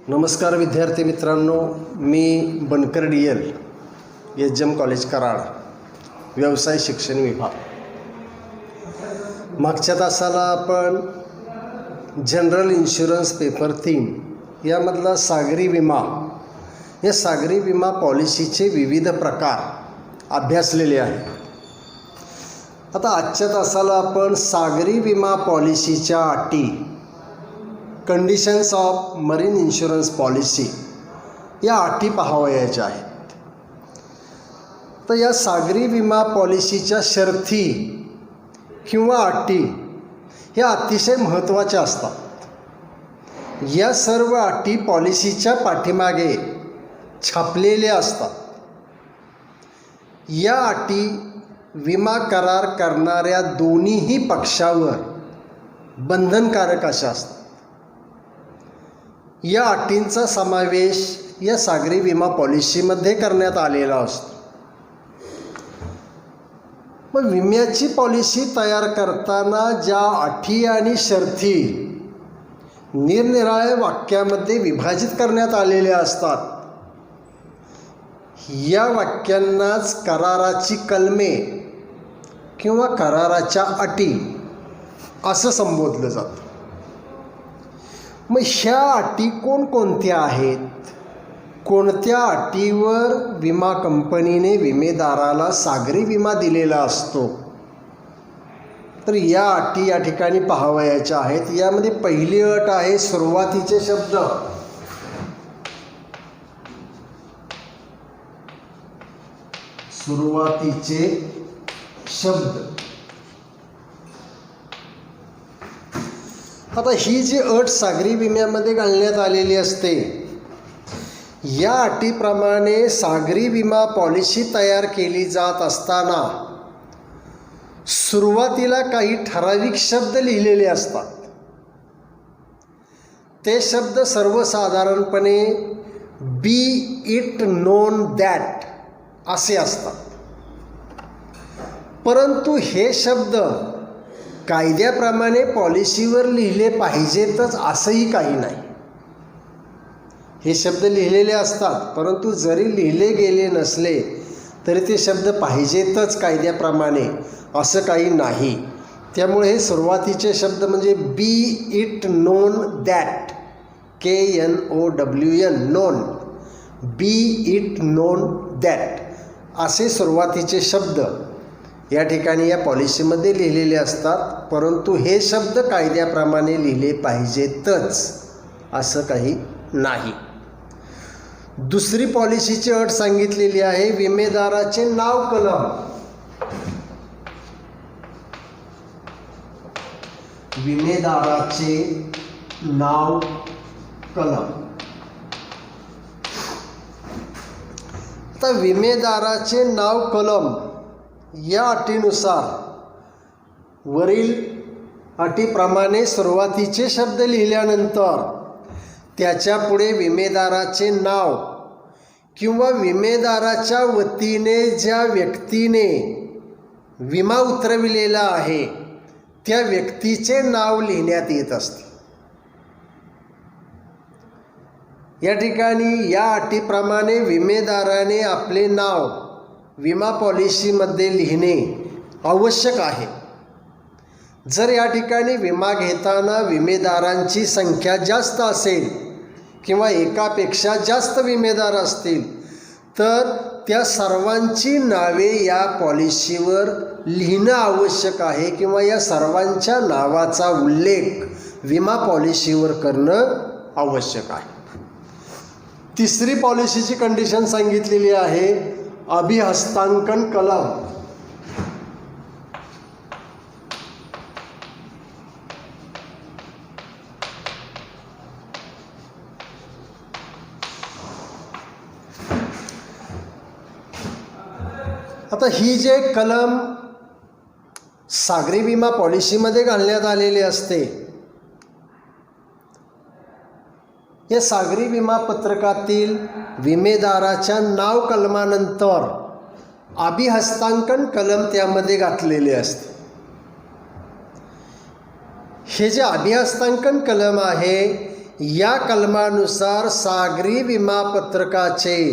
नमस्कार विद्यार्थी मित्रांनो, मी बनकर DL HM कॉलेज कराड, व्यवसाय शिक्षण विभाग. मागच्या तासाला आपण जनरल इन्शुरन्स पेपर 3 यामधला सागरी विमा, या सागरी विमा पॉलिसीचे विविध प्रकार अभ्यासलेले आहे. आता आजच्या तासाला आपण सागरी विमा पॉलिसीच्या अटी, conditions of marine insurance policy या अटी पाहावयाच्या आहेत. तर या सागरी विमा पॉलिसीच्या शर्ती किंवा अटी ह्या अतिशय महत्त्वाच्या असतात. या सर्व अटी पॉलिसीच्या पाठीमागे छापलेल्या असतात. या अटी विमा करार करणाऱ्या दोन्हीही पक्षावर बंधनकारक अशा असतात. या अटींचा समावेश या सागरी विमा पॉलिसीमध्ये करण्यात आलेला असतो. मग विम्याची पॉलिसी तयार करताना ज्या अटी आणि शर्ती निरनिराळ्या वाक्यामध्ये विभाजित करण्यात आलेल्या असतात, या वाक्यांनाच कराराची कलमे किंवा कराराच्या अटी असं संबोधलं जातं. मग ह्या अटी कोणकोणत्या आहेत? कोणत्या अटीवर विमा कंपनीने विमेदाराला सागरी विमा दिलेला असतो? तर या अटी या ठिकाणी पाहावयाच्या आहेत. यामध्ये पहिली अट आहे सुरुवातीचे शब्द. सुरुवातीचे शब्द. आता ही जी अट सागरी विम्यामध्ये घालण्यात आलेली असते, या अटीप्रमाणे सागरी विमा पॉलिसी तयार केली जात असताना सुरुवातीला काही ठराविक शब्द लिहिलेले असतात. ते शब्द सर्वसाधारणपणे बी इट नोन दॅट असे असतात. परंतु हे शब्द कायद्याप्रमाणे पॉलिसीवर लिहिले पाहिजेतच असंही काही नाही. हे शब्द लिहिलेले असतात, परंतु जरी लिहिले गेले नसले तरी ते शब्द पाहिजेतच कायद्याप्रमाणे असं काही नाही. त्यामुळे हे सुरुवातीचे शब्द म्हणजे बी it non that, KNOWN, non, B it non that असे सुरुवातीचे शब्द या ठिकाणी या पॉलिसीमध्ये लिहिलेले असतात. परंतु हे शब्द कायद्याप्रमाणे लिहिले पाहिजेतच असं काही नाही. दुसरी पॉलिसीची अट सांगितलेली आहे विमेदाराचे नाव कलम. विमेदाराचे नाव कलम. आता विमेदाराचे नाव कलम या अटीनुसार वरील अटीप्रमाणे सुरुवातीचे शब्द लिहिल्यानंतर त्याच्या पुढे विमेदाराचे नाव किंवा विमेदाराच्या वतीने ज्या व्यक्तीने विमा उतरविलेला आहे त्या व्यक्तीचे नाव लिहिण्यात येत असते. या ठिकाणी या अटीप्रमाणे विमेदाराने आपले नाव विमा पॉलिसीमध्ये लिहिणे आवश्यक आहे. जर या ठिकाणी विमा घेताना विमेदारांची संख्या जास्त असेल किंवा एकापेक्षा जास्त विमेदार असतील तर त्या सर्वांची नावे या पॉलिसीवर लिहिणं आवश्यक आहे किंवा या सर्वांच्या नावाचा उल्लेख विमा पॉलिसीवर करणं आवश्यक आहे. तिसरी पॉलिसीची कंडिशन सांगितलेली आहे अभिहस्तांकन कलम. आता ही जे कलम सागरी विमा पॉलिसीमध्ये घालण्यात आलेली असते, या सागरी विमा पत्रकातील विमेदाराच्या नाव कलमानंतर अभिहस्तांकन कलम त्यामध्ये घातलेले असते. हे जे अभिहस्तांकन कलम आहे या कलमानुसार सागरी विमापत्रकाचे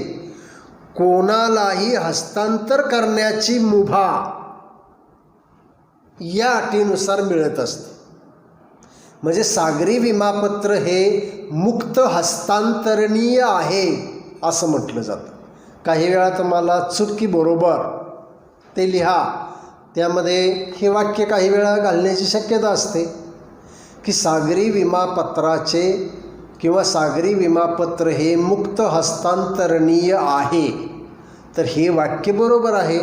कोणालाही हस्तांतर करण्याची मुभा या अटीनुसार मिळत असते. म्हणजे सागरी विमापत्र हे मुक्त हस्तांतरणीय आहे असं म्हटलं जातं. काही वेळा तुम्हाला चुकी बरोबर ते लिहा, त्यामध्ये हे वाक्य काही वेळा घालण्याची शक्यता असते की सागरी विमापत्राचे किंवा सागरी विमापत्र हे मुक्त हस्तांतरणीय आहे. तर हे वाक्य बरोबर आहे.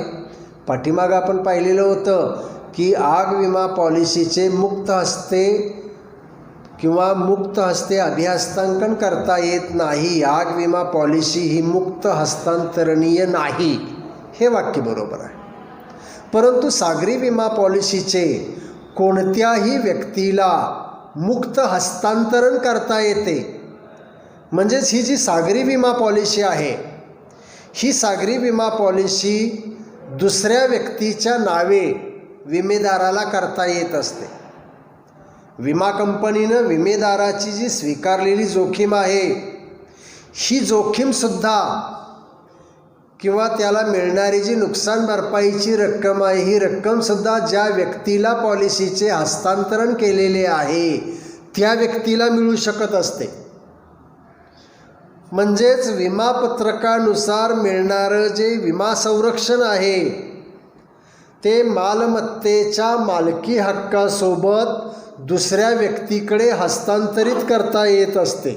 पाठीमागं आपण पाहिलेलं होतं की आग विमा पॉलिसीचे मुक्त हस्ते किंवा मुक्त हस्ते अभिहस्तांकन करता येत नाही. आग विमा पॉलिसी ही मुक्त हस्तांतरणीय नाही, हे वाक्य बरोबर आहे. परंतु सागरी विमा पॉलिसीचे कोणत्याही व्यक्तीला मुक्त हस्तांतरण करता येते. म्हणजेच ही जी सागरी विमा पॉलिसी आहे, ही सागरी विमा पॉलिसी दुसऱ्या व्यक्तीच्या नावे विमेदाराला करता येत असते. विमा कंपनीनं विमेदाराची जी स्वीकारलेली जोखीम आहे, ही जोखीमसुद्धा किंवा त्याला मिळणारी जी नुकसान भरपाईची रक्कम आहे, ही रक्कमसुद्धा ज्या व्यक्तीला पॉलिसीचे हस्तांतरण केलेले आहे त्या व्यक्तीला मिळू शकत असते. म्हणजेच विमापत्रकानुसार मिळणारं जे विमा संरक्षण आहे ते मालमत्तेच्या मालकी हक्कासोबत दुसऱ्या व्यक्तीकडे हस्तांतरित करता येत असते.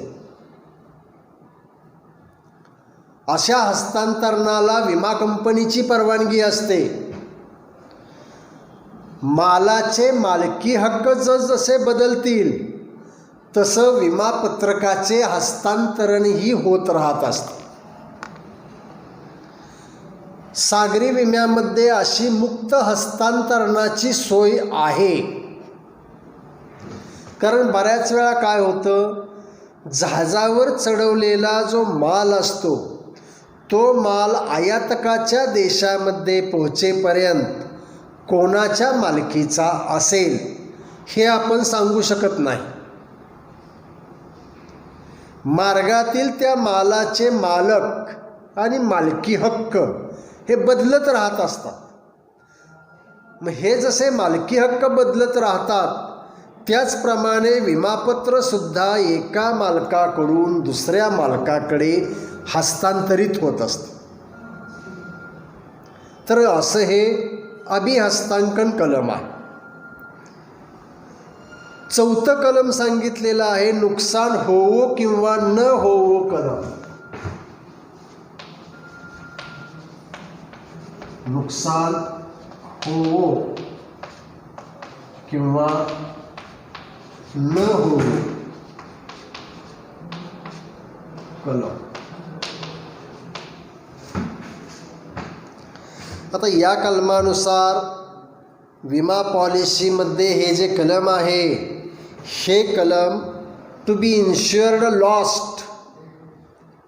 अशा हस्तांतरणाला विमा कंपनीची परवानगी असते. मालाचे मालकी हक्क जसजसे बदलतील तसं विमापत्रकाचे हस्तांतरणही होत राहत असते. सागरी विम्यामध्ये अशी मुक्त हस्तांतरणाची सोय आहे. कारण बऱ्याच वेळा काय होतं, जहाजावर चढवलेला जो माल असतो तो माल आयातकाच्या देशामध्ये पोहोचेपर्यंत कोणाच्या मालकीचा असेल हे आपण सांगू शकत नाही. मार्गातील त्या मालाचे मालक आणि मालकी हक्क हे बदलत राहत असतात. मग हे जसे मालकी हक्क बदलत राहतात त्याचप्रमाणे विमापत्रसुद्धा एका मालकाकडून दुसऱ्या मालकाकडे हस्तांतरित होत असते. तर असं हे अभिहस्तांकन कलम आहे. चौथं कलम सांगितलेलं आहे नुकसान होवो किंवा न होवो कलम. नुकसान होवो किंवा न होवो कलम. आता या कलमानुसार विमा पॉलिसीमध्ये हे जे कलम आहे हे कलम टू बी इन्श्युअर्ड लॉस्ट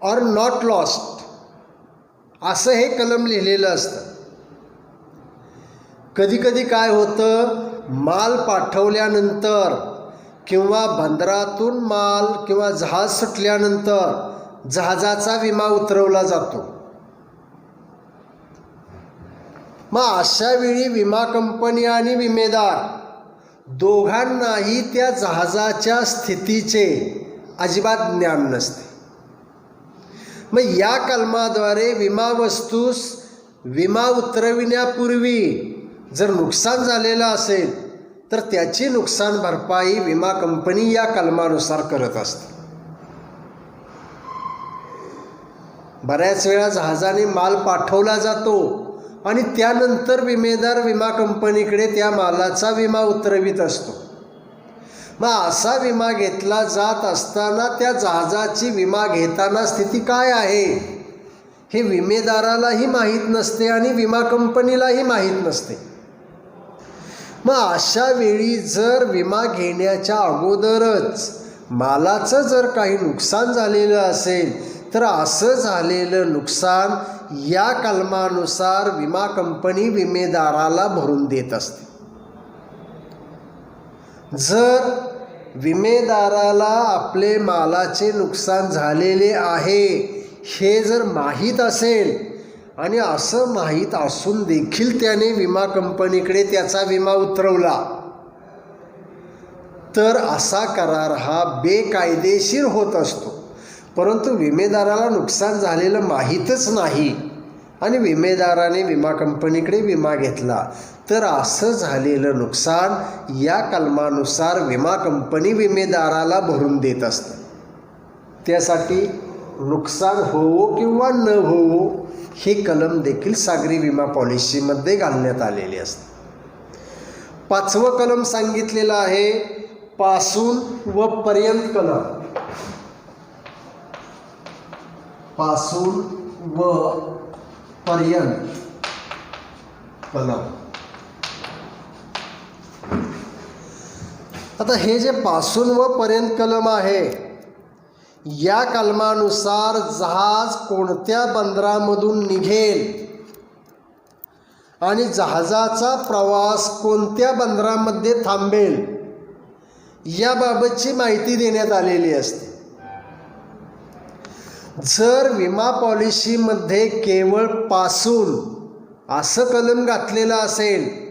और नॉट लॉस्ट असं हे कलम लिहिलेलं असतं. कधीकधी काय होतं, माल पाठवल्यानंतर किंवा बंदरातून माल किंवा जहाज सुटल्यानंतर जहाजाचा विमा उतरवला जातो. मग अशा वेळी विमा कंपनी आणि विमेदार दोघांनाही त्या जहाजाच्या स्थितीचे अजिबात ज्ञान नसते. मग या कलमाद्वारे विमा वस्तूस विमा उतरविण्यापूर्वी जर नुकसान झालेलं असेल तर त्याची नुकसान भरपाई विमा कंपनी या कलमानुसार करत असते. बऱ्याच वेळा जहाजाने माल पाठवला जातो आणि त्यानंतर विमेदार विमा कंपनीकडे त्या मालाचा विमा उतरवित असतो. मग असा विमा घेतला जात असताना त्या जहाजाची विमा घेताना स्थिती काय आहे हे विमेदारालाही माहीत नसते आणि विमा कंपनीलाही माहीत नसते. मग अशा वेळी जर विमा घेण्याच्या अगोदरच मालाचं जर काही नुकसान झालेलं असेल तर असं झालेलं नुकसान या कलमानुसार विमा कंपनी विमेदाराला भरून देत असते. जर विमेदाराला आपले मालाचे नुकसान झालेले आहे हे जर माहीत असेल आणि असं माहीत असून देखील त्याने विमा कंपनीकडे त्याचा विमा उतरवला तर असा करार हा बेकायदेशीर होत असतो. परंतु विमेदाराला नुकसान झालेलं माहीतच नाही आणि विमेदाराने विमा कंपनीकडे विमा घेतला तर असं झालेलं नुकसान या कलमानुसार विमा कंपनी विमेदाराला भरून देत असते. त्यासाठी नुकसान होवो किंवा न होवो हे कलम देखील सागरी विमा पॉलिसीमध्ये घालण्यात आलेले असते. 5वं कलम सांगितलेलं आहे पासून व पर्यंत कलम. पासून व पर्यंत कलम. आता हे जे पासून व पर्यंत कलम आहे या कलमानुसार जहाज कोणत्या बंदरामधून निघेल आणि जहाजाचा प्रवास कोणत्या बंदरामध्ये थांबेल याबाबतची माहिती देण्यात आलेली असते. जर विमा पॉलिसीमध्ये केवळ पासून असं कलम घातलेलं असेल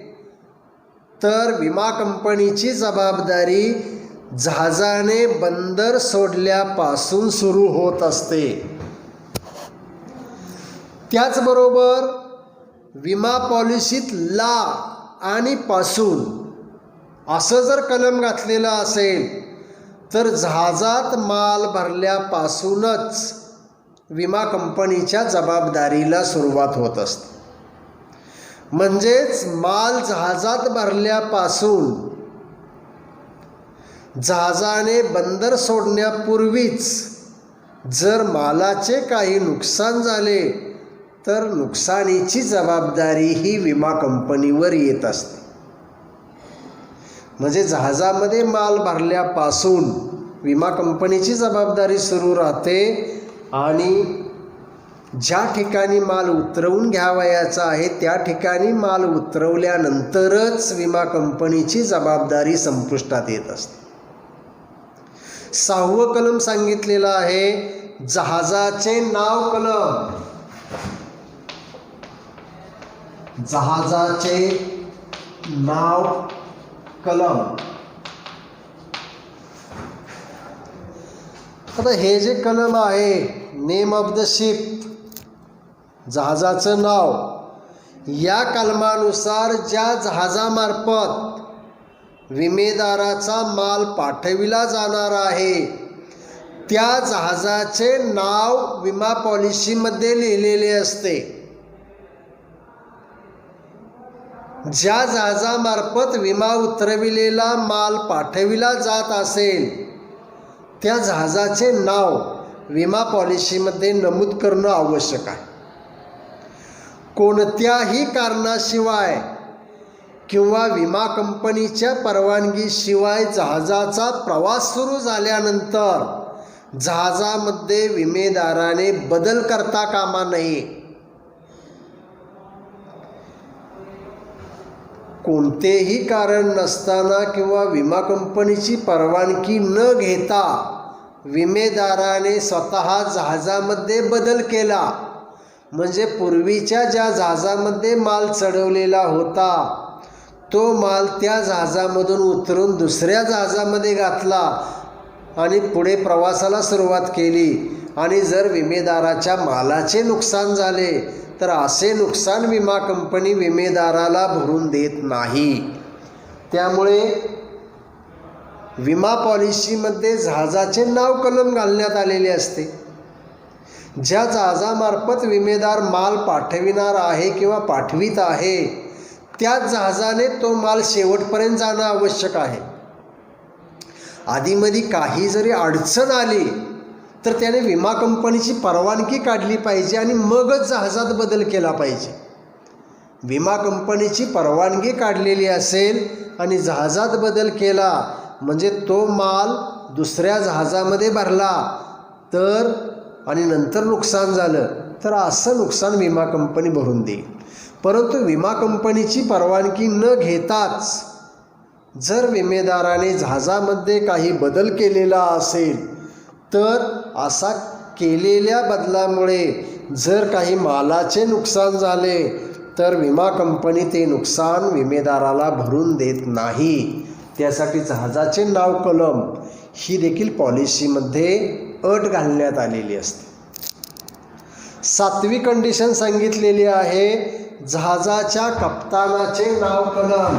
तर विमा कंपनीची जबाबदारी जहाजाने बंदर सोडल्यापासून सुरू होत असते. त्याचबरोबर विमा पॉलिसीत ला आणि पासून असं जर कलम घातलेलं असेल तर जहाजात माल भरल्यापासूनच विमा कंपनीच्या जबाबदारीला सुरुवात होत असते. म्हणजेच माल जहाजात भरल्यापासून जहाजाने बंदर सोडण्यापूर्वीच जर मालाचे काही नुकसान झाले तर नुकसानीची जबाबदारी ही विमा कंपनीवर येत असते. म्हणजे जहाजामध्ये माल भरल्यापासून विमा कंपनीची जबाबदारी सुरू राहते आणि ज्या ठिकाणी माल उतरवून घ्यावयाचा आहे त्या ठिकाणी माल उतरवल्यानंतरच विमा कंपनीची जबाबदारी संपुष्टात येत असते. 6वं कलम सांगितलेलं आहे जहाजाचे नाव कलम. जहाजाचे नाव कलम. आता हे जे कलम आहे नेम ऑफ द शिप जहाजाचं नाव या कलमानुसार ज्या जहाजामार्फत विमेदाराचा माल पाठविला जाणार आहे त्या जहाजाचे नाव विमा पॉलिसीमध्ये लिहिलेले असते. ज्या जहाजामार्फत विमा उतरविलेला माल पाठविला जात असेल त्या जहाजाचे नाव विमा पॉलिसीमध्ये नमूद करणं आवश्यक आहे. कोणत्याही कारणाशिवाय किंवा विमा कंपनीच्या परवानगीशिवाय जहाजाचा प्रवास सुरू झाल्यानंतर जहाजामध्ये विमेदाराने बदल करता कामा नये. कोणतेही कारण नसताना किंवा विमा कंपनीची परवानगी न घेता विमेदाराने स्वतः जहाजामध्ये बदल केला म्हणजे पूर्वीच्या ज्या जहाजामध्ये माल चढवलेला होता तो माल त्या जहाजामधून उतरून दुसऱ्या जहाजामध्ये घातला आणि पुढे प्रवासाला सुरुवात केली आणि जर विमेदाराच्या मालाचे नुकसान झाले तर असे नुकसान विमा कंपनी विमेदाराला भरून देत नाही. त्यामुळे विमा पॉलिसीमध्ये जहाजाचे नाव कलम घालण्यात आलेले असते. ज्या जहाजामार्फत विमेदार माल पाठविणार आहे किंवा पाठवित आहे त्याच जहाजाने तो माल शेवटपर्यंत जाणं आवश्यक आहे. आधीमध्ये काही जरी अडचण आली तर त्याने विमा कंपनीची परवानगी काढली पाहिजे आणि मगच जहाजात बदल केला पाहिजे. विमा कंपनीची परवानगी काढलेली असेल आणि जहाजात बदल केला म्हणजे तो माल दुसऱ्या जहाजामध्ये भरला तर आणि नंतर नुकसान झालं तर असं नुकसान विमा कंपनी भरून देईल. परंतु विमा कंपनीची परवानगी न घेताच जर विमेदाराने जहाजामध्ये काही बदल केलेला असेल तर असा केलेल्या बदलामुळे जर काही मालाचे नुकसान झाले तर विमा कंपनी ते नुकसान विमेदाराला भरून देत नाही. त्यासाठी जहाजाचे नाव कलम ही देखील पॉलिसीमध्ये अट घालण्यात आलेली असते. 7वी कंडिशन सांगितलेली आहे, जहाजाच्या कप्तानाचे नाव कलम.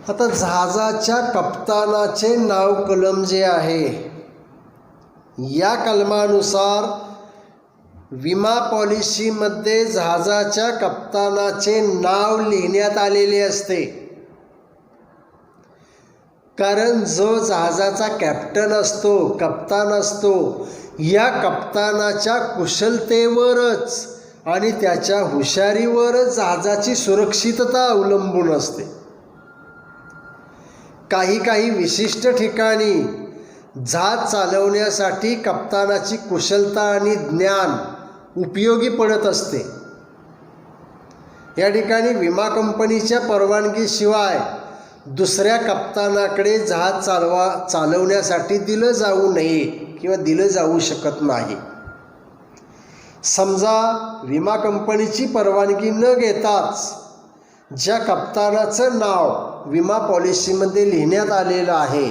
आता जहाजाच्या कप्तानाचे नाव कलम जे आहे, या कलमानुसार विमा पॉलिसीमध्ये जहाजाच्या कप्तानाचे नाव लिहिण्यात आलेले असते. कारण जो जहाजाचा कॅप्टन असतो, कप्तान असतो, या कप्तानाच्या कुशलतेवरच आणि त्याच्या हुशारीवरच जहाजाची सुरक्षितता अवलंबून असते. काही विशिष्ट ठिकाणी जहाज चालवण्यासाठी कप्तानाची कुशलता आणि ज्ञान उपयोगी पडत असते. या ठिकाणी विमा कंपनीच्या परवानगीशिवाय दुसऱ्या कप्तानाकडे जहाज चालवण्यासाठी दिलं जाऊ नये किंवा दिलं जाऊ शकत नाही. समजा विमा कंपनीची परवानगी न घेताच ज्या कप्तानाचं नाव विमा पॉलिसीमध्ये लिहिण्यात आलेलं आहे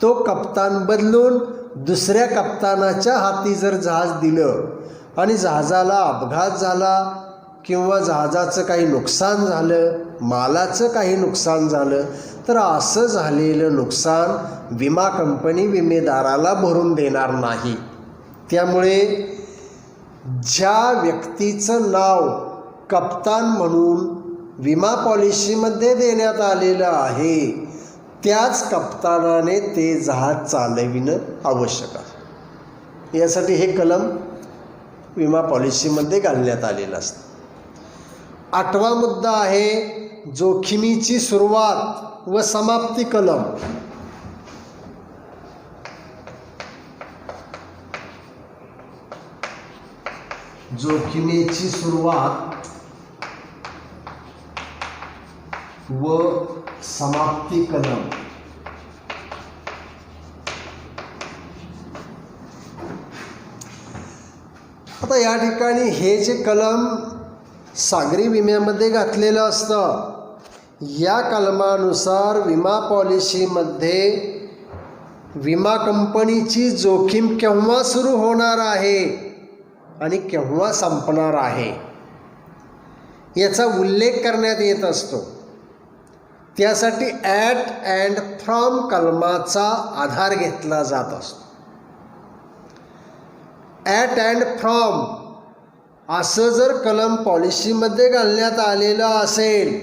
तो कप्तान बदलून दुसऱ्या कप्तानाच्या हाती जर जहाज दिलं आणि जहाजाला अपघात झाला किंवा जहाजाचं काही नुकसान झालं, मालाचं काही नुकसान झालं, तर असं झालेलं नुकसान विमा कंपनी विमेदाराला भरून देणार नाही. त्यामुळे ज्या व्यक्तीचं नाव कप्तान म्हणून विमा पॉलिसीमध्ये देण्यात आलेलं आहे त्याच कप्तानाने ते जहाज चालविणं आवश्यक आहे. यासाठी हे कलम विमा पॉलिसीमध्ये घालण्यात आलेलं असतं. 8वा मुद्दा आहे जोखमीची सुरुवात व समाप्ती कलम. जोखमीची सुरुवात व समाप्ती कलम. आता या ठिकाणी हे जे कलम सागरी विम्यामध्ये घातलेलं असतं, या कलमानुसार विमा पॉलिसीमध्ये विमा कंपनीची जोखीम केव्हा सुरू होणार आहे आणि केव्हा संपणार आहे याचा उल्लेख करण्यात येत असतो. त्यासाठी ॲट अँड फ्रॉम कलमाचा आधार घेतला जात असतो. ॲट अँड फ्रॉम असं जर कलम पॉलिसीमध्ये घालण्यात आलेलं असेल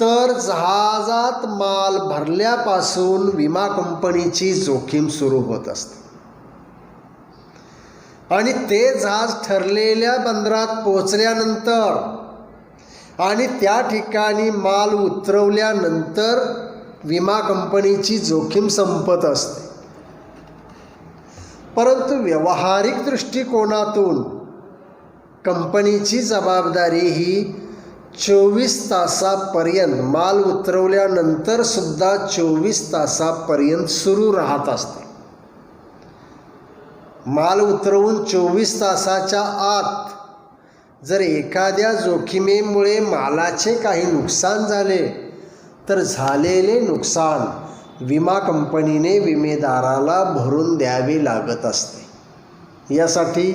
तर जहाजात माल भरल्यापासून विमा कंपनीची जोखीम सुरू होत असते आणि ते जहाज ठरलेल्या बंदरात पोहोचल्यानंतर आणि त्या ठिकाणी माल उतरवल्यानंतर विमा कंपनीची जोखीम संपत असते. परंतु व्यावहारिक दृष्टिकोनातून कंपनीची जबाबदारी ही 24 तासापर्यंत माल उतरवल्यानंतर सुद्धा 24 तासापर्यंत सुरू राहत असते. माल उतरवून 24 तासाच्या आत जर एखाद्या जोखमीमुळे मालाचे काही नुकसान झाले तर झालेले नुकसान विमा कंपनीने विमेदाराला भरून द्यावे लागत असते. यासाठी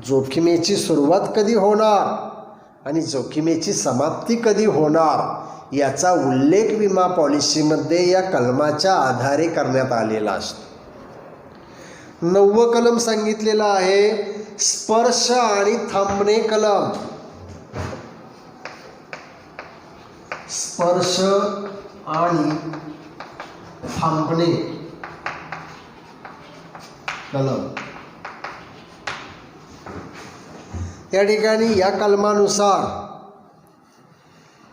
जोखमीची सुरुवात कधी होणार आणि जोखमीची समाप्ती कधी होणार याचा उल्लेख विमा पॉलिसीमध्ये या कलमाच्या आधारे करण्यात आलेला असतो. 9वं कलम सांगितलेलं आहे स्पर्श आणि थांबणे कलम. स्पर्श आणि थांबणे कलम. या ठिकाणी या कलमानुसार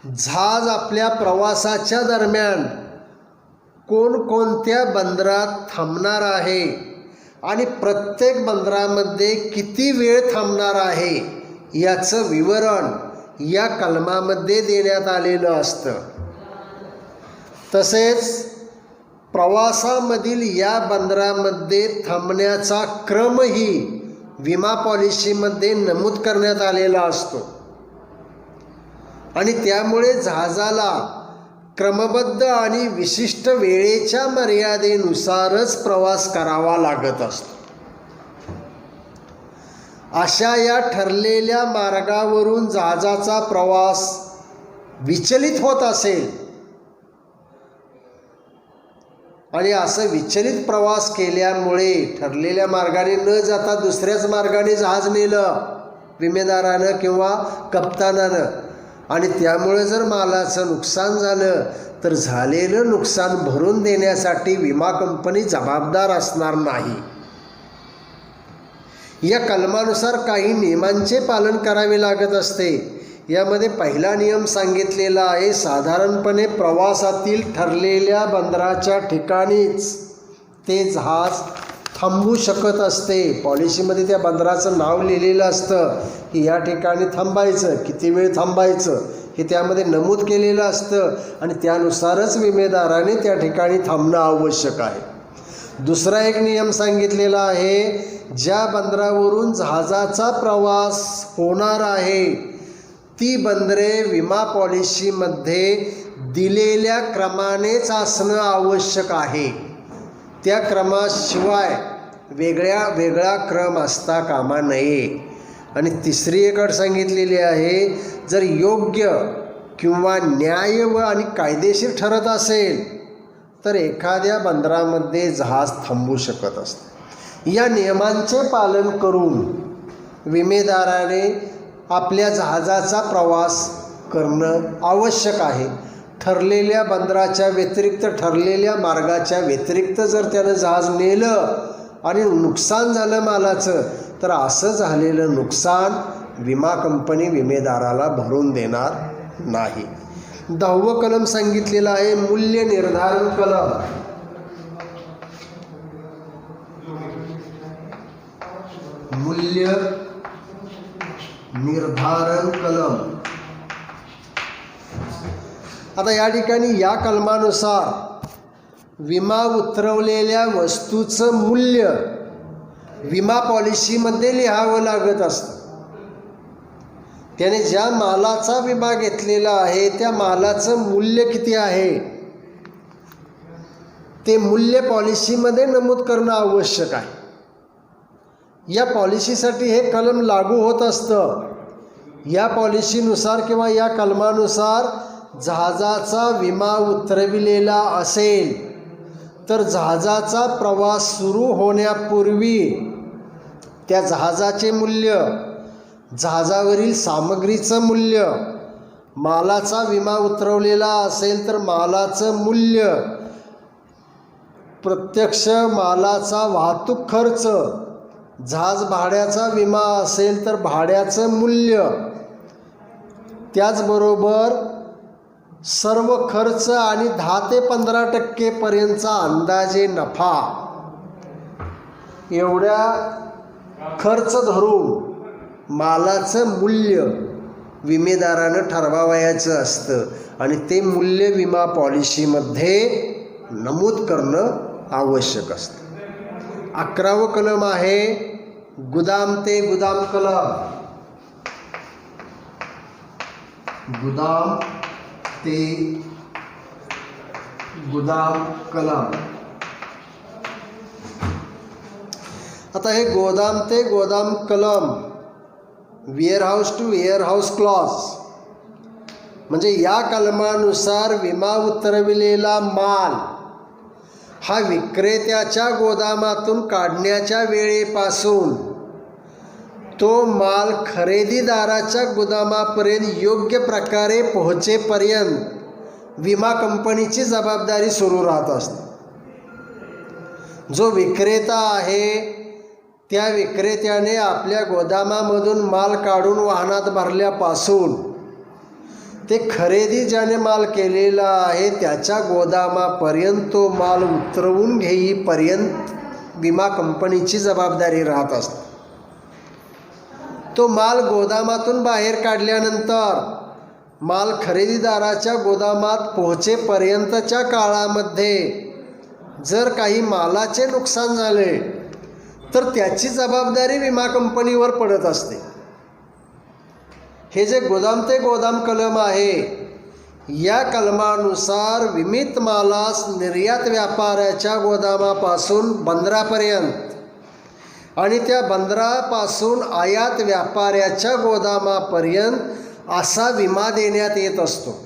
जहाज आपल्या प्रवासाच्या दरम्यान कोणकोणत्या बंदरात थांबणार आहे आणि प्रत्येक बंदरामध्ये किती वेळ थांबणार आहे याचं विवरण या कलमामध्ये देण्यात आलेलं असतं. तसेच प्रवासामधील या बंदरामध्ये थांबण्याचा क्रमही विमा पॉलिसीमध्ये नमूद करण्यात आलेला असतो आणि त्यामुळे जहाजाला क्रमबद्ध आणि विशिष्ट वेळेच्या मर्यादेनुसारच प्रवास करावा लागत असतो. अशा या ठरलेल्या मार्गावरून जहाजाचा प्रवास विचलित होत असेल आणि असं विचलित प्रवास केल्यामुळे ठरलेल्या मार्गाने न जाता दुसऱ्याच मार्गाने जहाज नेलं विमेदारानं किंवा कप्तानानं आणि त्यामुळे जर मालाचं नुकसान झालं तर झालेलं नुकसान भरून देण्यासाठी विमा कंपनी जबाबदार असणार नाही. या कलमानुसार काही नियमांचे पालन करावे लागत असते. यामध्ये पहिला नियम सांगितलेला आहे, साधारणपणे प्रवासातील ठरलेल्या बंदराच्या ठिकाणीच ते जहाज थांबू शकत असते. पॉलिसीमध्ये त्या बंदराचं नाव लिहिलेलं असतं की या ठिकाणी थांबायचं, किती वेळ थांबायचं हे त्यामध्ये नमूद केलेलं असतं आणि त्यानुसारच विमेदाराने त्या ठिकाणी थांबणं आवश्यक आहे. दुसरा एक नियम सांगितलेला आहे, ज्या बंदरावरून जहाजाचा प्रवास होणार आहे ती बंदरे विमा पॉलिसीमध्ये दिलेल्या क्रमानेच असणं आवश्यक आहे. त्या क्रमाशिवाय वेगळा क्रम असता कामा नये. आणि तिसरी एक अट सांगितलेली आहे, जर योग्य किंवा न्याय व आणि कायदेशीर ठरत असेल तर एखाद्या बंदरामध्ये जहाज थांबू शकत असते. या नियमांचे पालन करून विमेदाराने आपल्या जहाजाचा प्रवास करणं आवश्यक आहे. ठरलेल्या बंदराच्या व्यतिरिक्त ठरलेल्या मार्गाच्या व्यतिरिक्त जर त्यानं जहाज नेलं आणि नुकसान झालं मालाचं तर असं झालेलं नुकसान विमा कंपनी विमेदाराला भरून देणार नाही. 10वं कलम सांगितलेलं आहे, मूल्य निर्धारण कलम. मूल्य निर्धारण कलम. आता या ठिकाणी या कलमानुसार विमा उतरवलेल्या वस्तूचं मूल्य विमा पॉलिसीमध्ये लिहावं लागत असतं. त्याने ज्या मालाचा विमा घेतलेला आहे त्या मालाचं मूल्य किती आहे ते मूल्य पॉलिसीमध्ये नमूद करणं आवश्यक आहे. या पॉलिसीसाठी हे कलम लागू होत असतं. या पॉलिसीनुसार किंवा या कलमानुसार जहाजाचा विमा उतरविलेला असेल तर जहाजाचा प्रवास सुरू होण्यापूर्वी त्या जहाजाचे मूल्य, जहाजावरील सामग्रीचं मूल्य, मालाचा विमा उतरवलेला असेल तर मालाचं मूल्य, प्रत्यक्ष मालाचा वाहतूक खर्च, जहाज भाड्याचा विमा असेल तर भाड्याचं मूल्य, त्याचबरोबर सर्व खर्च आणि 10 ते 15% पर्यंतचा अंदाजे नफा एवढ्या खर्च धरून मालाचं मूल्य विमेदारानं ठरवावयाचं असतं आणि ते मूल्य विमा पॉलिसीमध्ये नमूद करणं आवश्यक असतं. 11वं कलम आहे गुदाम ते गुदाम कलम. गुदाम ते गुदाम कलम. आता हे गोदाम ते गोदाम कलम, वेअरहाऊस टू वेअरहाऊस क्लॉज, म्हणजे या कलमानुसार विमा उतरविलेला माल हा विक्रेत्याच्या गोदामातून काढण्याच्या वेळेपासून तो माल खरेदीदाराच्या गोदामापर्यंत योग्य प्रकारे पोहोचेपर्यंत विमा कंपनीची जबाबदारी सुरू राहत असते. जो विक्रेता आहे त्या विक्रेत्याने आपल्या गोदामामधून माल काढून वाहनात भरल्यापासून ते खरेदी ज्याने माल केलेला आहे त्याच्या गोदामापर्यंत तो माल उतरवून घेईपर्यंत विमा कंपनीची जबाबदारी राहत असते. तो माल गोदामातून बाहेर काढल्यानंतर माल खरेदीदाराच्या गोदामात पोहोचेपर्यंतच्या काळामध्ये जर काही मालाचे नुकसान झाले तर त्याची जबाबदारी विमा कंपनीवर पडत असते. हे जे गोदाम ते गोदाम कलम आहे, या कलमानुसार विमित मालास निर्यात व्यापाऱ्याच्या गोदामापासून बंदरापर्यंत आणि त्या बंदरापासून आयात व्यापाऱ्याच्या गोदामापर्यंत असा विमा देण्यात येत असतो.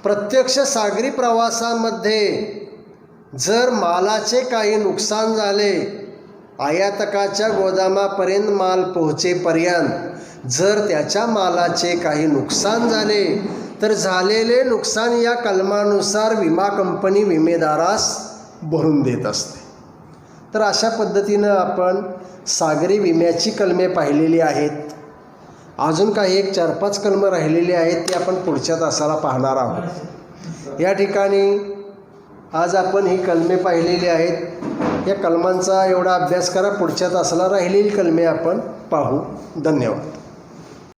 प्रत्यक्ष सागरी प्रवासामध्ये जर मालाचे काही नुकसान झाले, आयातकाच्या गोदामापर्यंत माल पोहोचेपर्यंत जर त्याच्या मालाचे काही नुकसान झाले तर झालेले नुकसान या कलमानुसार विमा कंपनी विमेदारास भरून देत असते. तर अशा पद्धतीनं आपण सागरी विम्याची कलमे पाहिलेली आहेत. अजून काही एक 4-5 कलमं राहिलेली आहेत, ती आपण पुढच्या तासाला पाहणार आहोत. या ठिकाणी आज आपण ही कलमे पाहिलेली आहेत. या कलमांचा एवढा अभ्यास करा, पुढच्या तासाला राहिलेली कलमे आपण पाहू. धन्यवाद.